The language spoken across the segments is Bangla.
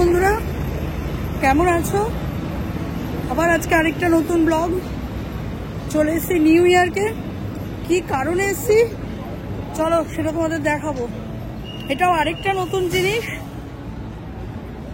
বন্ধুরা, কেমন আছো? আবার আজকে আরেকটা নতুন ব্লগ চলে এসেছি। নিউ ইয়ারকে কি কারণে এসেছি চলো সেটা তোমাদের দেখাবো। এটাও আরেকটা নতুন জিনিস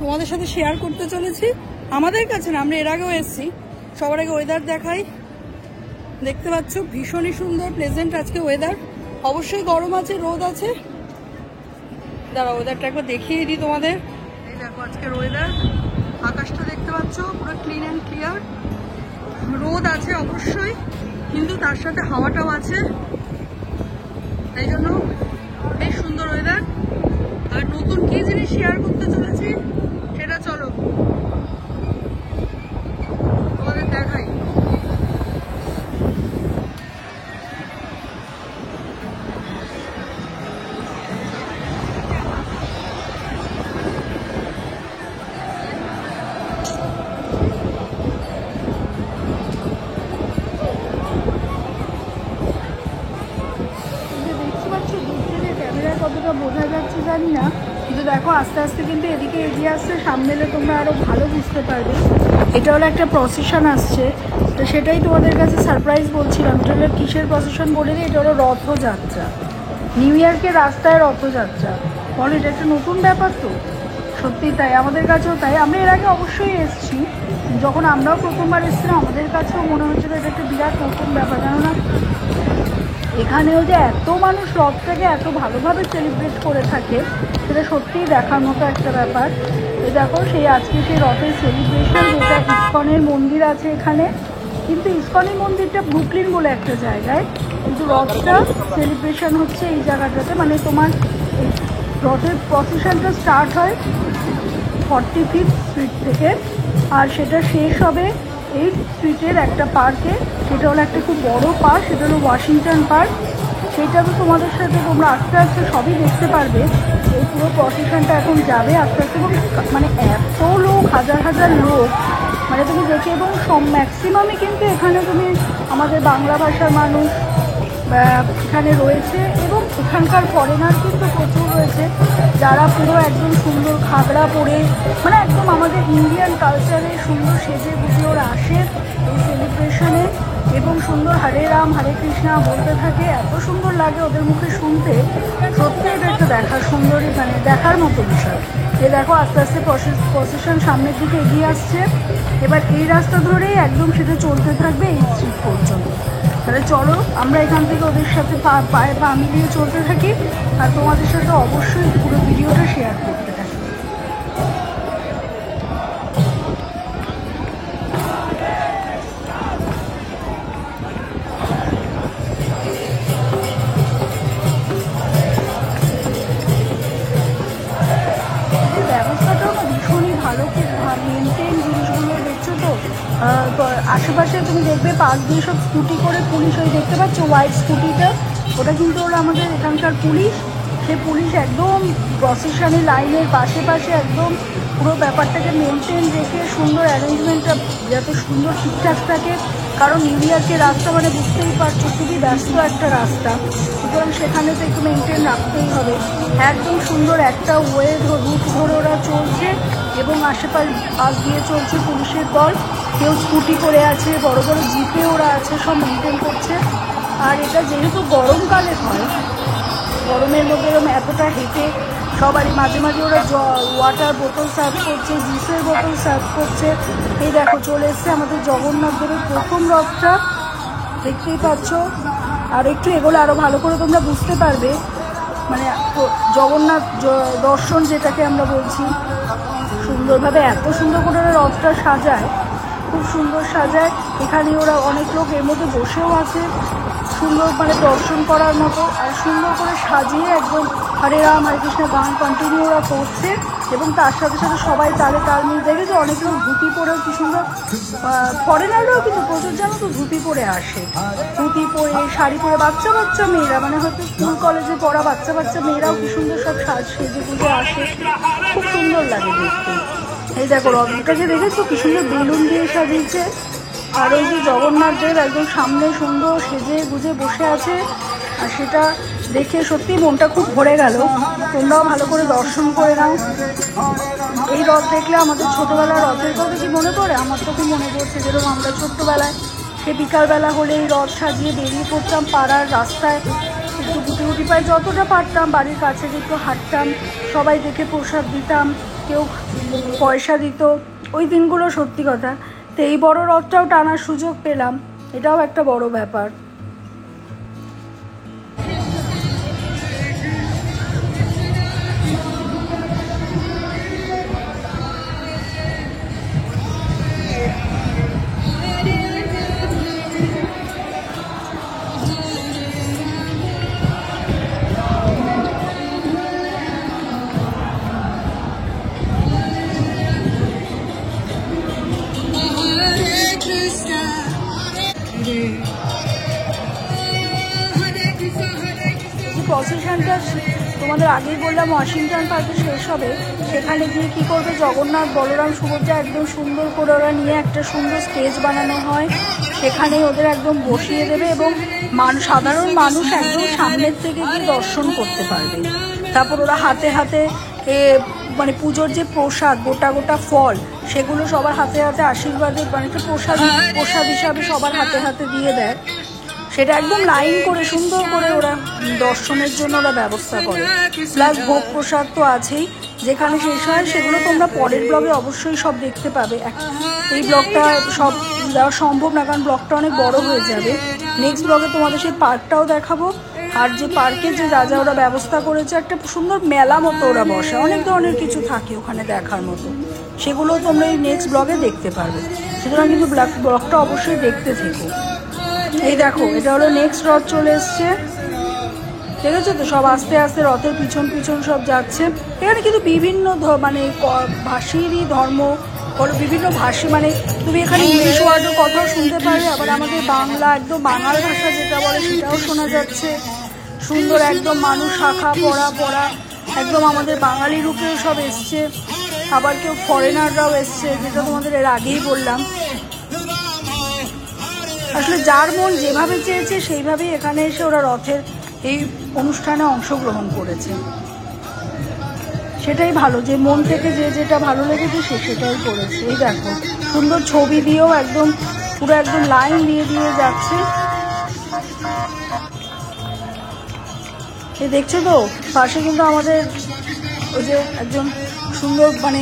তোমাদের সাথে শেয়ার করতে চলেছি। আমাদের কাছে না, আমরা এর আগেও এসেছি। সবার আগে ওয়েদার দেখাই। দেখতে পাচ্ছ ভীষণই সুন্দর প্লেজেন্ট আজকে ওয়েদার। অবশ্যই গরম আছে, রোদ আছে। দাঁড়া ওয়েদারটা একবার দেখিয়ে দিই তোমাদের। এই দেখো আজকের ওয়েদার, আকাশটা দেখতে পাচ্ছ পুরো ক্লিন অ্যান্ড ক্লিয়ার। রোদ আছে অবশ্যই, কিন্তু তার সাথে হাওয়াটাও আছে, তাই জন্য বেশ সুন্দর ওয়েদার। আর নতুন কি জিনিস শেয়ার করতে চলেছি সেটা চলো তোমাদের দেখাই। কতটা বোঝা যাচ্ছে জানি না, কিন্তু দেখো আস্তে আস্তে কিন্তু এদিকে এগিয়ে আসছে। সামনে এলে তোমরা আরো ভালো বুঝতে পারবে। এটা হলো একটা প্রসেশন আসছে, তো সেটাই তোমাদের কাছে সারপ্রাইজ বলছিলাম। এটা হলো কিসের প্রসেশন বলে দিই, এটা হলো রথযাত্রা। নিউ ইয়ারকে রাস্তায় রথযাত্রা বলে, এটা একটা নতুন ব্যাপার। তো সত্যি তাই, আমাদের কাছেও তাই। আমরা এর আগে অবশ্যই এসেছি, যখন আমরাও প্রথমবার এসেছিলাম আমাদের কাছেও মনে হচ্ছিল এটা একটা বিরাট নতুন ব্যাপার। কেননা এখানেও যে এত মানুষ রথটাকে এত ভালোভাবে সেলিব্রেট করে থাকে, সেটা সত্যিই দেখার মতো একটা ব্যাপার। তো দেখো সেই আজকে সেই রথের সেলিব্রেশন, যেটা ইস্কনের মন্দির আছে এখানে, কিন্তু ইস্কনের মন্দিরটা ব্রুকলিন বলে একটা জায়গায়, কিন্তু রথটা সেলিব্রেশন হচ্ছে এই জায়গাটাতে। মানে তোমার এই রথের প্রসেশনটা স্টার্ট হয় 45th স্ট্রিট থেকে, আর সেটা শেষ হবে 8th স্ট্রিটের একটা পার্কে। সেটা হলো একটা খুব বড় পার্ক, সেটা হলো ওয়াশিংটন পার্ক। সেটা তো তোমাদের সাথে তোমরা আস্তে আস্তে সবই দেখতে পারবে। এই পুরো প্রসেশনটা এখন যাবে আস্তে আস্তে, এবং মানে এত লোক, হাজার হাজার লোক, মানে তুমি দেখে, এবং ম্যাক্সিমামই কিন্তু এখানে তুমি আমাদের বাংলা ভাষার মানুষ এখানে রয়েছে, এবং এখানকার ফরেনার কিন্তু প্রচুর রয়েছে, যারা পুরো একদম সুন্দর খাগড়া পরে, মানে একদম আমাদের ইন্ডিয়ান কালচারে সুন্দর সেজে গুজে ওরা আসে এই সেলিব্রেশনে, এবং সুন্দর হরে রাম হরে কৃষ্ণা বলতে থাকে। এত সুন্দর লাগে ওদের মুখে শুনতে। সত্যি এটা একটা দেখার সুন্দরই, মানে দেখার মতো বিষয়। এ দেখো আস্তে আস্তে প্রসেশন সামনের দিকে এগিয়ে আসছে। এবার এই রাস্তা ধরেই একদম সেটা চলতে থাকবে এই স্ট্রিট পর্যন্ত। তাহলে চলো আমরা এখান থেকে ওদের সাথে পায়ে পা মিলিয়ে চলতে থাকি, আর তোমাদের সাথে অবশ্যই পুরো ভিডিওটা শেয়ার করতে থাকি। ব্যবস্থাটাও না ভীষণই ভালো, খুব মেনটেন জিনিসগুলো দেখছো তো। আশেপাশে তুমি দেখবে পার্ক দিয়ে সব স্কুটি করে পুলিশ, ওই দেখতে পাচ্ছ হোয়াইট স্কুটিটা, ওটা কিন্তু ওরা আমাদের এখানকার পুলিশ। সে পুলিশ একদম প্রসেশনের লাইনের পাশে পাশে একদম পুরো ব্যাপারটাকে মেনটেন রেখে, সুন্দর অ্যারেঞ্জমেন্টটা যাতে সুন্দর ঠিকঠাক থাকে। কারণ নিউ ইয়ারকে রাস্তা মানে বুঝতেই পারছো খুবই ব্যস্ত একটা রাস্তা, সুতরাং সেখানে তো একটু মেনটেন রাখতেই হবে। একদম সুন্দর একটা রুট ধরে ওরা চলছে, এবং আশেপাশ পাশ দিয়ে চলছে পুলিশের দল। কেউ স্কুটি করে আছে, বড় বড় জিপে ওরা আছে, সব মেনটেন করছে। আর এটা যেহেতু গরমকালে হয়, গরমের মধ্যে এতটা হেঁটে সবারই মাঝে মাঝে ওরা ওয়াটার বোতল সার্ভ করছে, জুসের বোতল সার্ভ করছে। এই দেখো চলে এসছে আমাদের জগন্নাথ দেবের প্রথম রথটা, দেখতেই পাচ্ছ। আর একটু এগুলো আরও ভালো করে তোমরা বুঝতে পারবে, মানে জগন্নাথ দর্শন যেটাকে আমরা বলছি, সুন্দরভাবে এত সুন্দর করে রথটা সাজায়, খুব সুন্দর সাজায়। এখানে ওরা অনেক লোক এর মধ্যে বসেও আছে সুন্দর, মানে দর্শন করার মতো। আর সুন্দর করে সাজিয়ে একদম হরে রাম হরে কৃষ্ণ গান কন্টিনিউ ওরা করছে, এবং তার সাথে সাথে সবাই তালে তাল মিল। দেখেছো অনেক লোক ধুতি পরেও কি সুন্দর, ফরেনাররাও কিন্তু প্রচুর জানো তো ধুতি পরে আসে, ধুতি পরে শাড়ি পরে। বাচ্চা বাচ্চা মেয়েরা, মানে হয়তো স্কুল কলেজে পড়া বাচ্চা বাচ্চা মেয়েরাও কি সুন্দর সব সেজে গুজে আসে, খুব সুন্দর লাগে দেখতে। এই দেখো রথটাকে দেখেছো কি সুন্দর বেলুন দিয়ে সাজিয়েছে। আর ওই যে জগন্নাথ দেব একদম সামনে সুন্দর সেজে গুজে বসে আছে, আর সেটা দেখে সত্যি মনটা খুব ভরে গেল। তোমরাও ভালো করে দর্শন করে নাও। এই রথ দেখলে আমাদের ছোটোবেলার রথের কথা কি মনে পড়ে? আমার তো খুব মনে পড়ছে, যেরকম আমরা ছোট্টবেলায় সে বিকালবেলা হলে এই রথ সাজিয়ে বেরিয়ে পড়তাম পাড়ার রাস্তায়, একটু গুটি গুটি পায়ে যতটা পারতাম বাড়ির কাছে একটু হাঁটতাম, সবাই দেখে প্রসাদ দিতাম, কেউ পয়সা দিত। ওই দিনগুলো সত্যি কথা। তো এই বড় রথটাও টানার সুযোগ পেলাম, এটাও একটা বড় ব্যাপার। প্রসেশনটা তোমাদের আগেই বললাম ওয়াশিংটন পার্কে শেষ হবে, সেখানে গিয়ে কী করবে, জগন্নাথ বলরাম সুভদ্রা একদম সুন্দর করে ওরা নিয়ে একটা সুন্দর স্টেজ বানানো হয়, সেখানে ওদের একদম বসিয়ে দেবে এবং সাধারণ মানুষ একদম সামনের থেকে গিয়ে দর্শন করতে পারবে। তারপর ওরা হাতে হাতে মানে পুজোর যে প্রসাদ, গোটা গোটা ফল, সেগুলো সবার হাতে হাতে আশীর্বাদের মানে একটা প্রসাদ হিসাবে সবার হাতে হাতে দিয়ে দেয়। সেটা একদম লাইন করে সুন্দর করে ওরা দর্শনের জন্য ওরা ব্যবস্থা করে। প্লাস ভোগ প্রসাদ তো আছেই, যেখানে শেষ হয় সেগুলো তোমরা পরের ব্লগে অবশ্যই সব দেখতে পাবে। এই ব্লগটা সব দেওয়া সম্ভব না, কারণ ব্লগটা অনেক বড় হয়ে যাবে। নেক্সট ব্লগে তোমাদের সেই পার্কটাও দেখাবো। আর যে পার্কে যে যা যা ওরা ব্যবস্থা করেছে, একটা সুন্দর মেলা মতো ওরা বসে, অনেক ধরনের কিছু থাকে ওখানে দেখার মতো, সেগুলো তোমরা এই নেক্সট ব্লগে দেখতে পারবে। সুতরাং কিন্তু ব্লগটা অবশ্যই দেখতে থেকো। এই দেখো, এটা হলো নেক্সট রথ চলে এসছে, ঠিক আছে? তো সব আস্তে আস্তে রথের পিছন পিছন সব যাচ্ছে। এখানে কিন্তু বিভিন্ন মানে ভাষীরই ধর্ম, বিভিন্ন ভাষী, মানে তুমি এখানে ইংলিশ ওয়ার্ডের কথাও শুনতে পারবে, আবার আমাদের বাংলা একদম বাঙাল ভাষা যেটা বলে সেটাও শোনা যাচ্ছে। সুন্দর একদম মানুষ শাখা পড়া একদম আমাদের বাঙালি রূপেও সব এসছে, আবার কেউ ফরেনাররাও এসছে, যেটা তোমাদের এর আগেই বললাম। আসলে যার মন যেভাবে চেয়েছে সেইভাবেই এখানে এসে ওরা রথের এই অনুষ্ঠানে অংশগ্রহণ করেছে। সেটাই ভালো, যে মন থেকে যে যেটা ভালো লেগেছে সে সেটাই করেছে। এই দেখো, সুন্দর ছবি দিয়েও একদম পুরো একদম লাইন দিয়ে দিয়ে যাচ্ছে। এই দেখছো তো, পাশে কিন্তু আমাদের ওই যে একজন সুন্দর মানে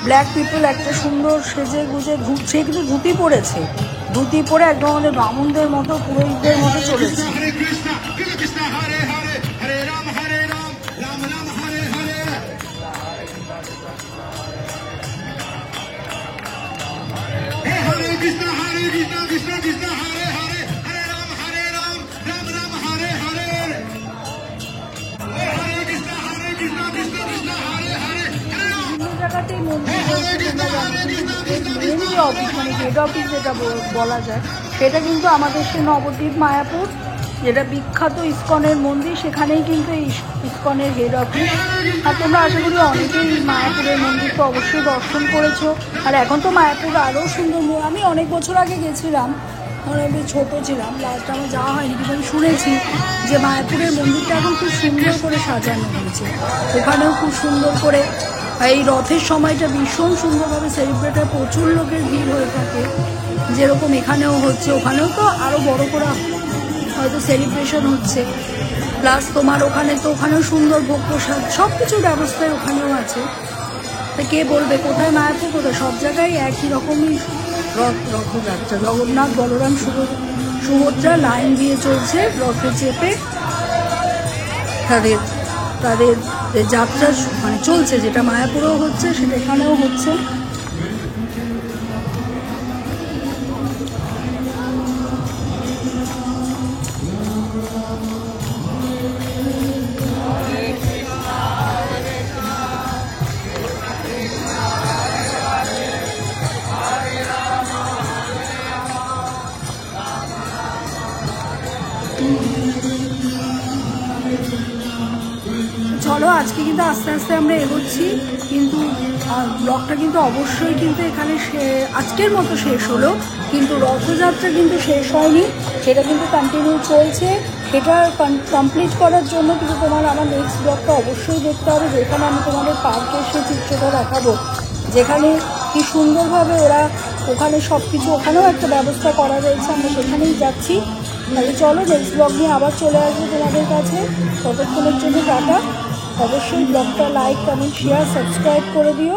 ব্ল্যাক পিপল একটা সুন্দর সেজে গুজে সে কিন্তু ধুতি পরেছে, ধুতি পরে একদম আমাদের ব্রাহ্মণদের মতো পুরোহিতদের মতো চলেছে। জায়গাতেই মন্দির মেন যে অফিস মানে হেড অফিস যেটা বলা যায়, সেটা কিন্তু আমাদের সে নবদ্বীপ মায়াপুর, যেটা বিখ্যাত ইসকনের মন্দির, সেখানেই কিন্তু এই ইসকনের হেড অফিস। আর তোমরা আশা করি অনেকেই মায়াপুরের মন্দির তো অবশ্যই দর্শন করেছো। আর এখন তো মায়াপুর আরও সুন্দর, আমি অনেক বছর আগে গেছিলাম, আমি ছোটো ছিলাম, লাস্ট আমার যাওয়া হয়নি, কিন্তু আমি শুনেছি যে মায়াপুরের মন্দিরটা এখন খুব সুন্দর করে সাজানো হয়েছে। ওখানেও খুব সুন্দর করে এই রথের সময়টা ভীষণ সুন্দরভাবে সেলিব্রেট হয়, প্রচুর লোকের ভিড় হয়ে থাকে, যেরকম এখানেও হচ্ছে। ওখানেও তো আরও বড় করে হয়তো সেলিব্রেশন হচ্ছে। প্লাস তোমার ওখানে তো ওখানেও সুন্দর ভোগ প্রসাদ সব কিছুর ব্যবস্থায় ওখানেও আছে। তো কে বলবে কোথায় মায়াপুর, কোথায় সব জায়গায় একই রকমই রথযাত্রা। জগন্নাথ বলরাম সুভদ্রা লাইন দিয়ে চলছে রথে চেপে, তাদের যাত্রা মানে চলছে, যেটা মায়াপুরেও হচ্ছে সেটা এখানেও হচ্ছে। চলো, আজকে কিন্তু আস্তে আস্তে আমরা এগোচ্ছি, কিন্তু ব্লগটা কিন্তু অবশ্যই কিন্তু এখানে আজকের মতো শেষ হলো, কিন্তু রথযাত্রা কিন্তু শেষ হয়নি, সেটা কিন্তু কন্টিনিউ চলছে। এটা কমপ্লিট করার জন্য কিন্তু তোমার আমার নেক্সট ব্লগটা অবশ্যই দেখতে হবে, যেখানে আমি তোমাদের পার্কের সেই চিত্রটা দেখাবো, যেখানে কি সুন্দরভাবে ওরা ওখানে সব কিছু, ওখানেও একটা ব্যবস্থা করা রয়েছে, আমরা সেখানেই যাচ্ছি। তাহলে চলো নেক্সট ব্লগ নিয়ে আবার চলে আসবো তোমাদের কাছে। ততক্ষণের জন্য টাটা। অবশ্যই ব্লগটা লাইক, কমেন্ট, শেয়ার, সাবস্ক্রাইব করে দিও।